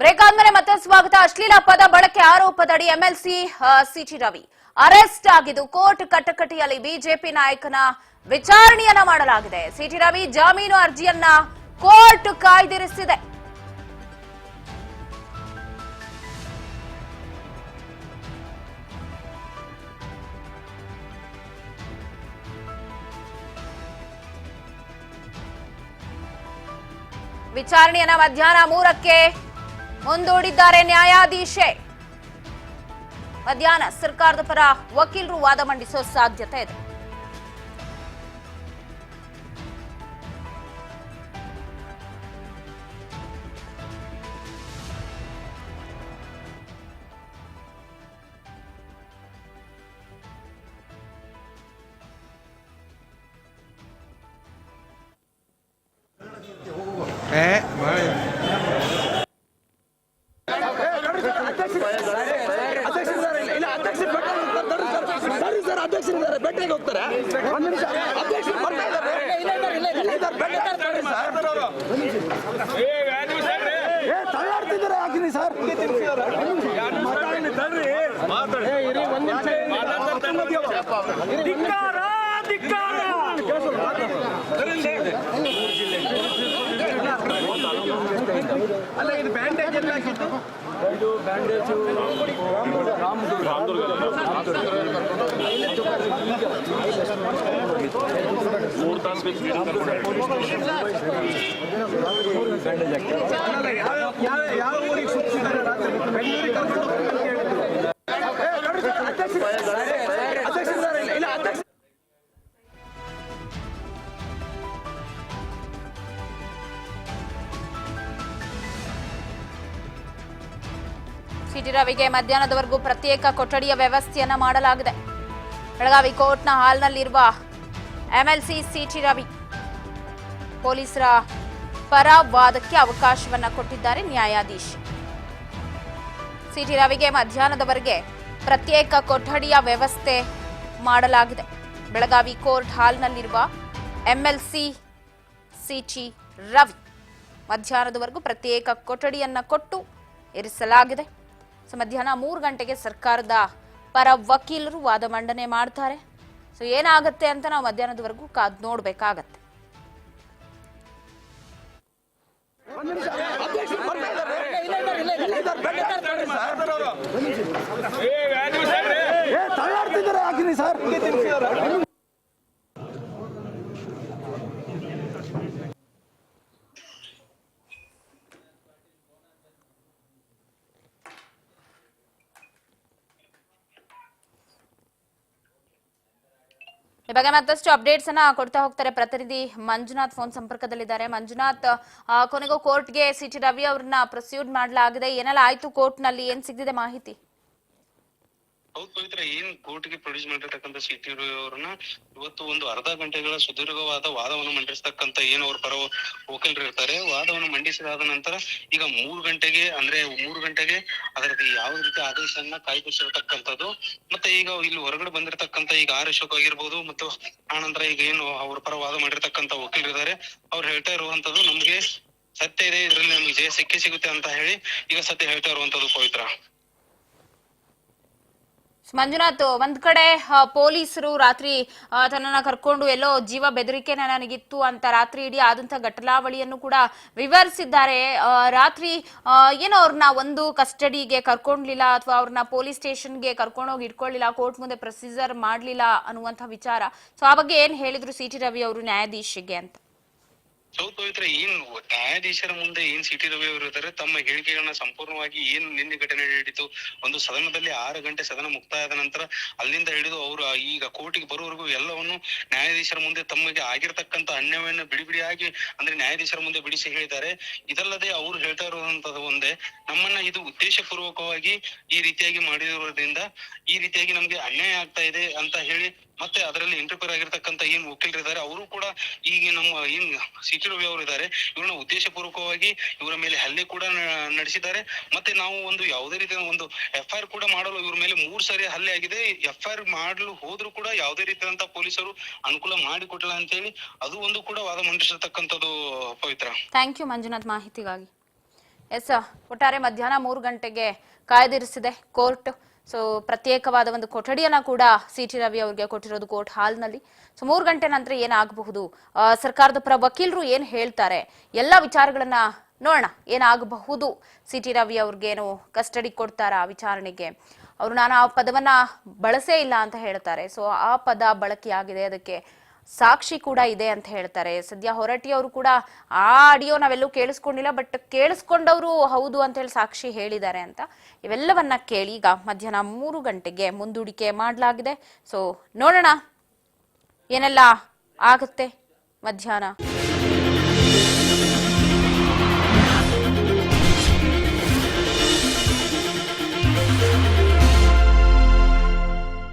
Break ಆದ್ಮೇಲೆ ಮತ್ತೆ ಸ್ವಾಗತ. ಅಶ್ಲೀಲ ಪದ ಬಳಕೆ ಆರೋಪದಡಿ ಎಂಎಲ್ಸಿ ಸಿಟಿ ರವಿ ಅರೆಸ್ಟ್ ಆಗಿದ್ದು ಕೋರ್ಟ್ ಕಟಕಟಿಯಲ್ಲಿ ಬಿಜೆಪಿ ನಾಯಕನ ವಿಚಾರಣೆಯನ್ನ ಮಾಡಲಾಗಿದೆ. ಸಿಟಿ ರವಿ ಜಾಮೀನು ಅರ್ಜಿಯನ್ನ ಕೋರ್ಟ್ ಕಾಯ್ದಿರಿಸಿದೆ. ವಿಚಾರಣೆಯನ್ನ ಮಧ್ಯಾಹ್ನ 3ಕ್ಕೆ ಮುಂದೂಡಿದ್ದಾರೆ ನ್ಯಾಯಾಧೀಶೆ. ಮಧ್ಯಾಹ್ನ ಸರ್ಕಾರದ ಪರ ವಕೀಲರು ವಾದ ಮಂಡಿಸುವ ಸಾಧ್ಯತೆ ಇದೆ. ಬೆಟ್ಟಿಗೆ ಹೋಗ್ತಾರೆ. ತಯಾರ್ತಿದ್ದಾರೆ ಹಾಕಿನಿ ಸರ್. ಅಲ್ಲ ಇದು ಬ್ಯಾಂಡೇಜ್ ಎಲ್ಲ ಹಾಕಿತ್ತು. ಇದು ಬ್ಯಾಂಡೇಜು ಯಾವ ಊರಿಗೆ ಸುತ್ತಿದ್ದಾರೆ ರಾತ್ರಿ ಬೆಂಗಳೂರಿಗೆ ಕರ್ಕೊಂಡು ಅಧ್ಯಕ್ಷ ಸಿಟಿ ರವಿಗೆ ಮಧ್ಯಾಹ್ನದವರೆಗೂ ಪ್ರತ್ಯೇಕ ಕೊಠಡಿಯ ವ್ಯವಸ್ಥೆಯನ್ನ ಮಾಡಲಾಗಿದೆ. ಬೆಳಗಾವಿ ಕೋರ್ಟ್ನ ಹಾಲ್ನಲ್ಲಿರುವ ಎಂಎಲ್ಸಿ ಸಿಟಿ ರವಿ ಪೊಲೀಸರ ಪರ ವಾದಕ್ಕೆ ಅವಕಾಶವನ್ನ ಕೊಟ್ಟಿದ್ದಾರೆ ನ್ಯಾಯಾಧೀಶ. ಸಿಟಿ ರವಿಗೆ ಮಧ್ಯಾಹ್ನದವರೆಗೆ ಪ್ರತ್ಯೇಕ ಕೊಠಡಿಯ ವ್ಯವಸ್ಥೆ ಮಾಡಲಾಗಿದೆ. ಬೆಳಗಾವಿ ಕೋರ್ಟ್ ಹಾಲ್ನಲ್ಲಿರುವ ಎಂಎಲ್ಸಿ ಸಿಟಿ ರವಿ ಮಧ್ಯಾಹ್ನದವರೆಗೂ ಪ್ರತ್ಯೇಕ ಕೊಠಡಿಯನ್ನ ಕೊಟ್ಟು ಇರಿಸಲಾಗಿದೆ. ಮಧ್ಯಾಹ್ನ 3 ಗಂಟೆಗೆ ಸರ್ಕಾರದ ಪರ ವಕೀಲರು ವಾದ ಮಂಡನೆ ಮಾಡ್ತಾರೆ. ಏನಾಗುತ್ತೆ ಅಂತ ನಾವು ಮಧ್ಯಾಹ್ನದವರೆಗೂ ಕಾದ್ ನೋಡ್ಬೇಕಾಗತ್ತೆ. ತಯಾರ್ತಿದ್ದಾರೆ ಹಾಕಿನಿ ಸರ್. ಈ ಬಗ್ಗೆ ಮತ್ತಷ್ಟು ಅಪ್ಡೇಟ್ಸ್ ಅನ್ನ ಕೊಡ್ತಾ ಹೋಗ್ತಾರೆ ಪ್ರತಿನಿಧಿ ಮಂಜುನಾಥ್ ಫೋನ್ ಸಂಪರ್ಕದಲ್ಲಿದ್ದಾರೆ. ಮಂಜುನಾಥ್, ಕೊನೆಗೂ ಕೋರ್ಟ್ಗೆ ಸಿಟಿ ರವಿ ಅವ್ರನ್ನ ಪ್ರೊಸೀಡ್ ಮಾಡಲಾಗಿದೆ. ಏನೆಲ್ಲ ಆಯ್ತು ಕೋರ್ಟ್ ನಲ್ಲಿ, ಏನ್ ಸಿಗ್ತಿದೆ ಮಾಹಿತಿ? ಹೌದು ಪವಿತ್ರ, ಏನ್ ಕೋರ್ಟ್ಗೆ ಪ್ರೊಡ್ಯೂಸ್ ಮಾಡಿರ್ತಕ್ಕಂಥ ಸಿಟಿ ರವಿ ಅವ್ರನ್ನ ಇವತ್ತು ಒಂದು ಅರ್ಧ ಗಂಟೆಗಳ ಸುದೀರ್ಘವಾದ ವಾದವನ್ನು ಮಂಡಿಸತಕ್ಕಂತ ಏನು ಅವ್ರ ಪರ ವಕೀಲರು ಇರ್ತಾರೆ, ವಾದವನ್ನು ಮಂಡಿಸಿದಾದ ನಂತರ ಈಗ 3 ಗಂಟೆಗೆ ಅದರದ್ದು ಯಾವ ರೀತಿ ಆದೇಶವನ್ನ ಕಾಯ್ದಿರಿಸಿರ್ತಕ್ಕಂಥದ್ದು. ಮತ್ತೆ ಈಗ ಇಲ್ಲಿ ಹೊರಗಡೆ ಬಂದಿರತಕ್ಕಂತ ಈಗ ಆರ್ ಅಶೋಕ್ ಆಗಿರ್ಬೋದು ಮತ್ತು ಆನಂತರ ಈಗ ಏನು ಅವ್ರ ಪರ ವಾದ ಮಾಡಿರ್ತಕ್ಕಂಥ ವಕೀಲರು ಇದ್ದಾರೆ, ಅವ್ರು ಹೇಳ್ತಾ ಇರುವಂತದ್ದು ನಮ್ಗೆ ಸತ್ಯ ಇದೆ, ಇದ್ರಲ್ಲಿ ನಮ್ಗೆ ಜಯ ಸಿಗುತ್ತೆ ಅಂತ ಹೇಳಿ ಈಗ ಸತ್ಯ ಹೇಳ್ತಾ ಇರುವಂತದ್ದು ಪವಿತ್ರ. ಮಂಜುನಾಥ್, ಒಂದ್ ಕಡೆ ಪೊಲೀಸರು ರಾತ್ರಿ ತನ್ನನ್ನ ಕರ್ಕೊಂಡು ಎಲ್ಲೋ ಜೀವ ಬೆದರಿಕೆ ನನಗಿತ್ತು ಅಂತ ರಾತ್ರಿ ಇಡೀ ಆದಂತ ಘಟನಾವಳಿಯನ್ನು ಕೂಡ ವಿವರಿಸಿದ್ದಾರೆ. ರಾತ್ರಿ ಏನೋ ಅವ್ರನ್ನ ಒಂದು ಕಸ್ಟಡಿಗೆ ಕರ್ಕೊಂಡ್ಲಿಲ್ಲ ಅಥವಾ ಅವ್ರನ್ನ ಪೊಲೀಸ್ ಸ್ಟೇಷನ್ಗೆ ಕರ್ಕೊಂಡೋಗಿ ಇಟ್ಕೊಳ್ಳಿಲ್ಲ, ಕೋರ್ಟ್ ಮುಂದೆ ಪ್ರೊಸೀಜರ್ ಮಾಡ್ಲಿಲ್ಲ ಅನ್ನುವಂತ ವಿಚಾರ. ಆ ಬಗ್ಗೆ ಏನ್ ಹೇಳಿದ್ರು ಸಿಟಿ ರವಿ ಅವರು ನ್ಯಾಯಾಧೀಶಿಗೆ ಅಂತ? ಹೌದು ಪವಿತ್ರ, ಏನ್ ನ್ಯಾಯಾಧೀಶರ ಮುಂದೆ ಏನ್ ಸಿಟಿ ರವಿ ಅವರು ಇದ್ದಾರೆ, ತಮ್ಮ ಹೇಳಿಕೆಗಳನ್ನ ಸಂಪೂರ್ಣವಾಗಿ ಏನು ನಿನ್ನೆ ಘಟನೆ ಹಿಡಿತು, ಒಂದು ಸದನದಲ್ಲಿ 6 ಗಂಟೆ ಸದನ ಮುಕ್ತಾಯದ ನಂತರ ಅಲ್ಲಿಂದ ಹಿಡಿದು ಅವರು ಈಗ ಕೋರ್ಟಿಗೆ ಬರುವವರೆಗೂ ಎಲ್ಲವನ್ನು ನ್ಯಾಯಾಧೀಶರ ಮುಂದೆ ತಮಗೆ ಆಗಿರ್ತಕ್ಕಂಥ ಅನ್ಯಾಯವನ್ನು ಬಿಡಿಯಾಗಿ ಅಂದ್ರೆ ನ್ಯಾಯಾಧೀಶರ ಮುಂದೆ ಬಿಡಿಸಿ ಹೇಳಿದ್ದಾರೆ. ಇದಲ್ಲದೆ ಅವ್ರು ಹೇಳ್ತಾ ಇರುವಂತದ್ದು ಒಂದೇ, ನಮ್ಮನ್ನ ಇದು ಉದ್ದೇಶ ಪೂರ್ವಕವಾಗಿ ಈ ರೀತಿಯಾಗಿ ಮಾಡಿರೋದ್ರಿಂದ ಈ ರೀತಿಯಾಗಿ ನಮ್ಗೆ ಅನ್ಯಾಯ ಆಗ್ತಾ ಇದೆ ಅಂತ ಹೇಳಿ ಮತ್ತೆ ಅದರಲ್ಲಿ ಇಂಟರ್ಫಿಯರ್ ಆಗಿರ್ತಕ್ಕಂಥ ಏನ್ ವಕೀಲರಿದ್ದಾರೆ ಅವರು ಕೂಡ ಈಗ ನಮ್ಮ ಏನ್ ಸಿಟಿ ರವಿ ಅವರು ಇದ್ದಾರೆ ಇವ್ರನ್ನ ಉದ್ದೇಶ ಪೂರ್ವಕವಾಗಿ ಇವರ ಮೇಲೆ ಹಲ್ಲೆ ಕೂಡ ನಡೆಸಿದ್ದಾರೆ. ಮತ್ತೆ ನಾವು ಒಂದು ಯಾವುದೇ ರೀತಿಯ ಒಂದು FIR ಕೂಡ ಮಾಡಲು ಇವ್ರ ಮೇಲೆ 3 ಸಾರಿ ಹಲ್ಲೆ ಆಗಿದೆ. FIR ಮಾಡಲು ಹೋದ್ರು ಕೂಡ ಯಾವುದೇ ರೀತಿಯಾದಂತ ಪೊಲೀಸರು ಅನುಕೂಲ ಮಾಡಿಕೊಟ್ಟಿಲ್ಲ ಅಂತ ಹೇಳಿ ಅದು ಒಂದು ಕೂಡ ವಾದ ಮಂಡಿಸಿರ್ತಕ್ಕಂಥದ್ದು ಪವಿತ್ರ. ಥ್ಯಾಂಕ್ ಯು ಮಂಜುನಾಥ್ ಮಾಹಿತಿಗಾಗಿ. ಎಸ್, ಒಟ್ಟಾರೆ ಮಧ್ಯಾಹ್ನ 3 ಗಂಟೆಗೆ ಕಾಯ್ದಿರಿಸಿದೆ ಕೋರ್ಟ್. ಸೊ ಪ್ರತ್ಯೇಕವಾದ ಒಂದು ಕೊಠಡಿಯನ್ನ ಕೂಡ ಸಿಟಿ ರವಿ ಅವರಿಗೆ ಕೊಟ್ಟಿರೋದು ಕೋರ್ಟ್ ಹಾಲ್ನಲ್ಲಿ. ಸೊ 3 ಗಂಟೆ ನಂತರ ಏನಾಗಬಹುದು, ಸರ್ಕಾರದ ಪರ ವಕೀಲರು ಏನ್ ಹೇಳ್ತಾರೆ, ಎಲ್ಲ ವಿಚಾರಗಳನ್ನ ನೋಡೋಣ. ಏನಾಗಬಹುದು, ಸಿಟಿ ರವಿ ಅವ್ರಿಗೇನು ಕಸ್ಟಡಿ ಕೊಡ್ತಾರಾ ವಿಚಾರಣೆಗೆ? ಅವರು ನಾನು ಆ ಪದವನ್ನ ಬಳಸೇ ಇಲ್ಲ ಅಂತ ಹೇಳ್ತಾರೆ. ಸೊ ಆ ಪದ ಬಳಕೆಯಾಗಿದೆ, ಅದಕ್ಕೆ ಸಾಕ್ಷಿ ಕೂಡ ಇದೆ ಅಂತ ಹೇಳ್ತಾರೆ. ಸದ್ಯ ಹೊರಟ್ಟಿ ಅವರು ಕೂಡ ಆ ಆಡಿಯೋ ನಾವೆಲ್ಲೂ ಕೇಳಿಸ್ಕೊಂಡಿಲ್ಲ, ಬಟ್ ಕೇಳಿಸ್ಕೊಂಡವರು ಹೌದು ಅಂತ ಹೇಳಿ ಸಾಕ್ಷಿ ಹೇಳಿದ್ದಾರೆ ಅಂತ. ಇವೆಲ್ಲವನ್ನ ಕೇಳಿ ಈಗ ಮಧ್ಯಾಹ್ನ 3 ಗಂಟೆಗೆ ಮುಂದೂಡಿಕೆ ಮಾಡಲಾಗಿದೆ. ಸೊ ನೋಡೋಣ ಏನೆಲ್ಲ ಆಗುತ್ತೆ ಮಧ್ಯಾಹ್ನ.